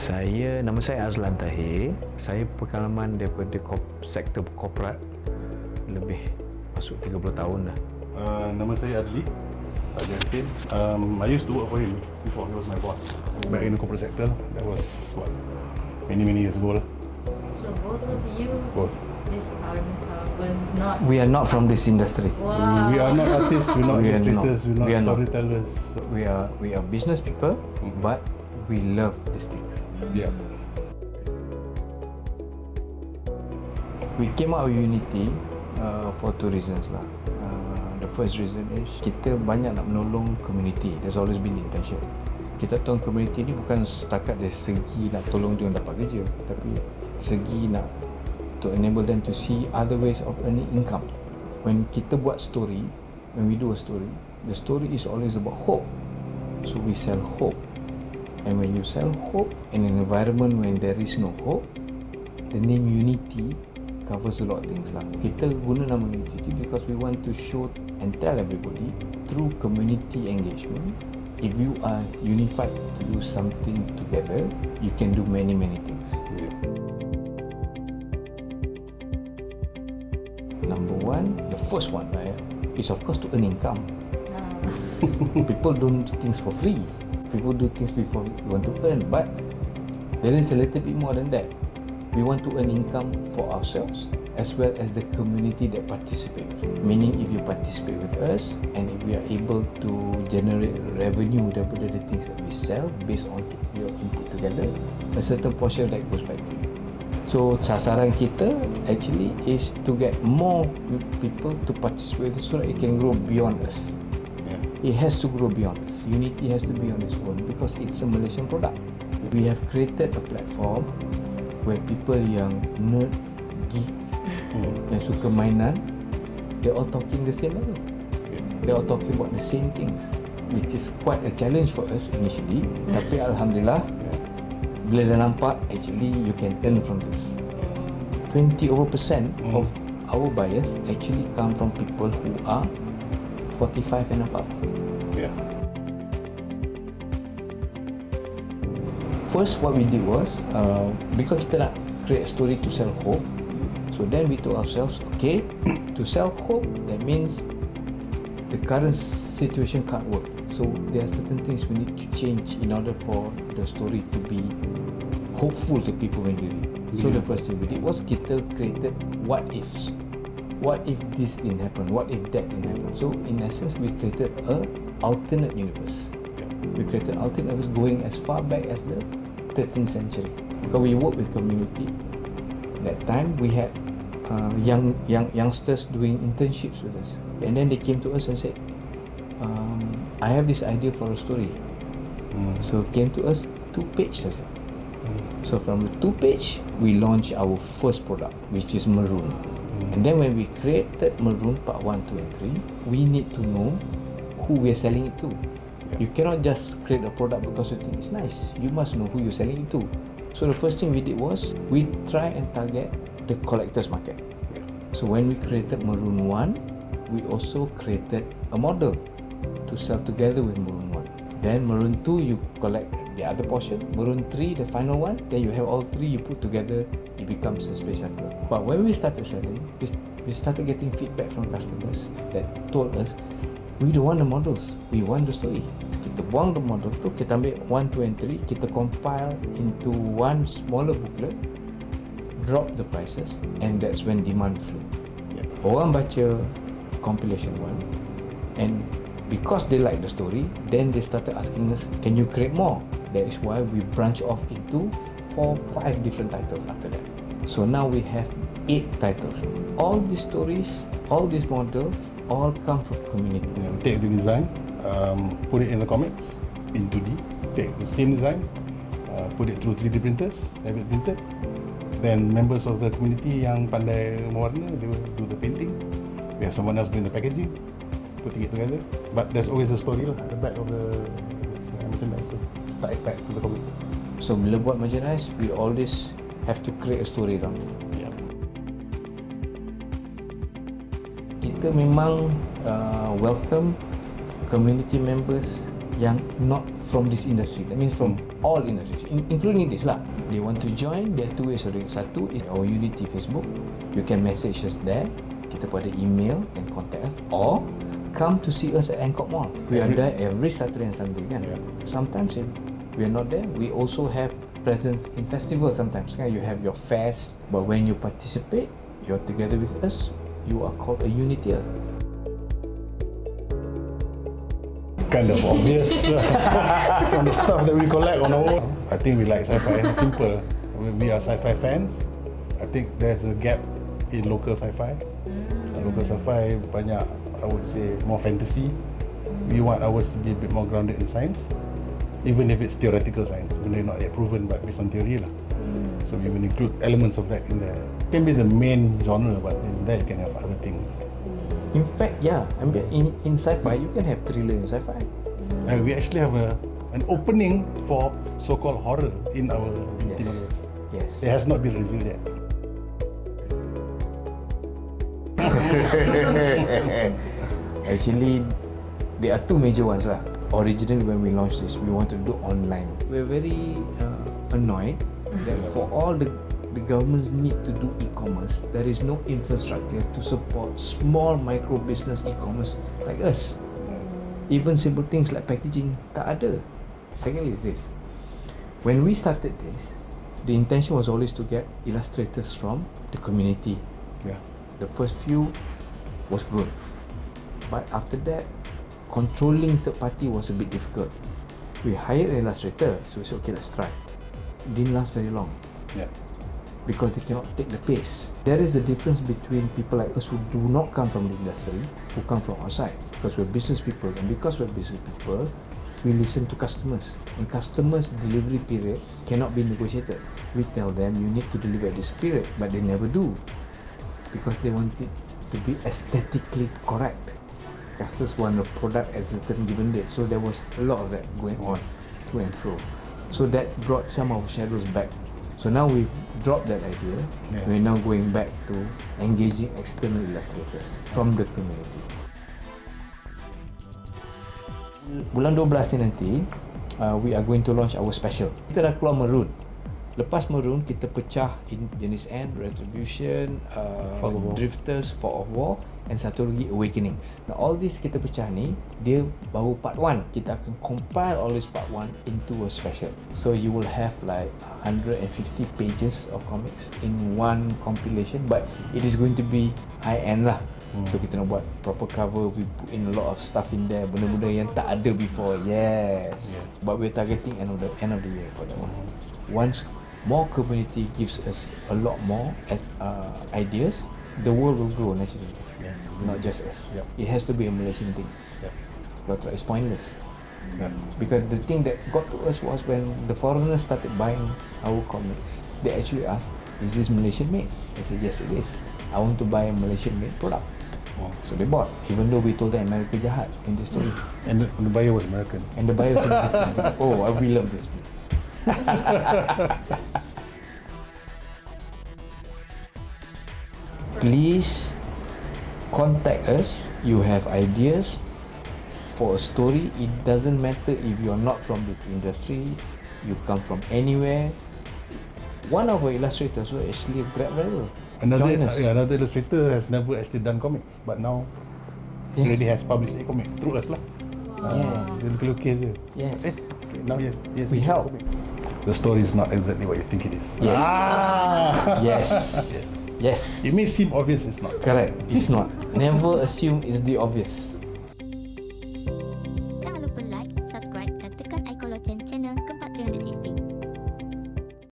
Nama saya Azlan Tahir. Saya pengalaman daripada sektor korporat lebih masuk 30 tahun dah. Nama saya Adli Justin. I used to work for him before he was my boss. Back in the corporate sector. That was what, many years ago lah. So both of you Both. were not. We are not from this industry. Wow. We are not artists, we're not We are illustrators, not. we're We are not not. storytellers. We are business people, but we love these things. Yeah. We came out with Unity for two reasons lah. The first reason is kita banyak nak menolong community. There's always been the intention. Kita tahu community ni bukan setakat dari segi nak tolong dia dapat kerja, tapi segi nak to enable them to see other ways of earning income. When kita buat story, when we do a story, the story is always about hope. So we sell hope. And when you sell hope in an environment when there is no hope, the name Unity covers a lot of things lah. Kita guna nama Unity because we want to show and tell everybody through community engagement, if you are unified to do something together, you can do many things. Number one, the first one, right, is of course to earn income. People don't do things for free. People do things before we want to earn, but there is a little bit more than that. We want to earn income for ourselves as well as the community that participates. Meaning, if you participate with us and if we are able to generate revenue daripada the things that we sell based on your input together, a certain portion of that goes back to you. So sasaran kita actually is to get more people to participate so that it can grow beyond us. It has to grow beyond us. Unity has to be on its own because it's a Malaysian product. We have created a platform where people yang nerd, geek, yang suka mainan, they're all talking the same level. They're all talking about the same things, which is quite a challenge for us initially. Tapi alhamdulillah, bila dah nampak, actually you can earn from this. 20% of our buyers actually come from people who are 45 and above. Yeah. First, what we did was, because kita nak create a story to sell hope, so then we told ourselves, okay, to sell hope, that means the current situation can't work. So there are certain things we need to change in order for the story to be hopeful to people when they read. So the first thing we did was kita created what ifs. What if this didn't happen? What if that didn't happen? So in essence, we created a alternate universe. We created an alternate universe going as far back as the 13th century. Because we worked with community. That time we had youngsters doing internships with us, and then they came to us and said, "I have this idea for a story." So came to us 2-page. So from the 2-page, we launched our first product, which is Maroon. And then when we created Maroon Part 1, 2 and 3, we need to know who we are selling it to. You cannot just create a product because you think it's nice. You must know who you're selling it to. So the first thing we did was, we try and target the collector's market. So when we created Maroon 1, we also created a model to sell together with Maroon 1. Then Maroon 2, you collect the other portion. Maroon 3, the final one. Then you have all three, you put together, it becomes a space shuttle. But when we started selling, we started getting feedback from customers that told us, we don't want the models, we want the story. Kita buang the model tu, kita ambil 1, 2 and 3, kita compile into one smaller booklet, drop the prices, and that's when demand flew. Orang baca compilation 1, and because they like the story, then they started asking us, can you create more? That is why we branch off into 4, 5 different titles after that. So now we have 8 titles. All these stories, all these models, all come from community. Take the design, put it in the comics, in 2D. Take the same design, put it through 3D printers, have it printed. Then members of the community yang pandai mewarna, they will do the painting. We have someone else doing the packaging, putting it together. But there's always a story lah at the back of the merchandise. So it's tied back to the comic. So bila buat merchandise, we always have to create a story around it. Kita memang welcome community members yang not from this industry. That means from all in including this lah. They want to join, there are two ways of doing. Satu is our Unity Facebook. You can message us there. Kita pun ada email and contact us, or come to see us at Angkor Mall. We are there every Saturday and Sunday kan. Yeah. Sometimes if we are not there, we also have presence in festivals sometimes kan. You have your fest, but when you participate, you're together with us, you are called a Unityer. Kind of obvious from the stuff that we collect on our own. I think we like sci-fi. Simple. We are sci-fi fans. I think there's a gap in local sci-fi. Local sci-fi banyak, I would say, more fantasy. We want ours to be a bit more grounded in science, even if it's theoretical science. Benda not yet proven, but based on theory lah. So we will include elements of that in there. It can be the main genre, but in there you can have other things. In fact, yeah, I mean, in sci-fi, you can have thriller in sci-fi. We actually have an opening for so-called horror in our Unity Macroverse. Yes. It has not been revealed yet. Actually, there are two major ones lah. Originally, when we launched this, we want to do online. We're very annoyed that for all the governments need to do e-commerce, there is no infrastructure to support small micro business e-commerce like us. Even simple things like packaging, tak ada. Secondly is this. When we started this, the intention was always to get illustrators from the community. Yeah. The first few was good, but after that, controlling third party was a bit difficult. We hired an illustrator, so we said, okay, let's try. Didn't last very long. Yeah. Because they cannot take the pace. There is a difference between people like us who do not come from the industry, who come from outside. Because we're business people, and because we're business people, we listen to customers. And customers' delivery period cannot be negotiated. We tell them you need to deliver at this period, but they never do. Because they want it to be aesthetically correct. Customers want a product at a certain given date. So there was a lot of that going on, to and fro. So that brought some of shadows back. So now we've dropped that idea. Yeah. We're now going back to engaging external illustrators from the community. Bulan 12 ni nanti, we are going to launch our special. Kita dah keluar Maroon. Lepas Maroon, kita pecah in jenis N, Retribution, Fog of War. Drifters, Fog of War, and satu lagi Awakenings. Now all this kita pecah ni, dia baru part 1. Kita akan compile all this part 1 into a special. So you will have like 150 pages of comics in one compilation, but it is going to be high end lah. So kita nak buat proper cover, we put in a lot of stuff in there, benda-benda yang tak ada before. Yes. But we're targeting end of the year for that one. Once more community gives us a lot more ideas, the world will grow naturally. Not just us. It has to be a Malaysian thing. It's pointless. Because the thing that got to us was when the foreigners started buying our comics, they actually asked, is this Malaysian made? I said, yes it is. I want to buy a Malaysian made product. So they bought, even though we told them America jahat in this story. And the buyer was American. And the buyer was American. Oh, we love this. Please contact us. You have ideas for a story. It doesn't matter if you're not from this industry, you come from anywhere. One of our illustrators was actually a Grab driver. Another illustrator has never actually done comics, but now he already has published a comic through us lah. Dia lukis je. Yes. Now yes, We help. The story is not exactly what you think it is. Yes. Yes. Yes. Yes. It may seem obvious, it's not. Correct. It's not. Never assume it's the obvious.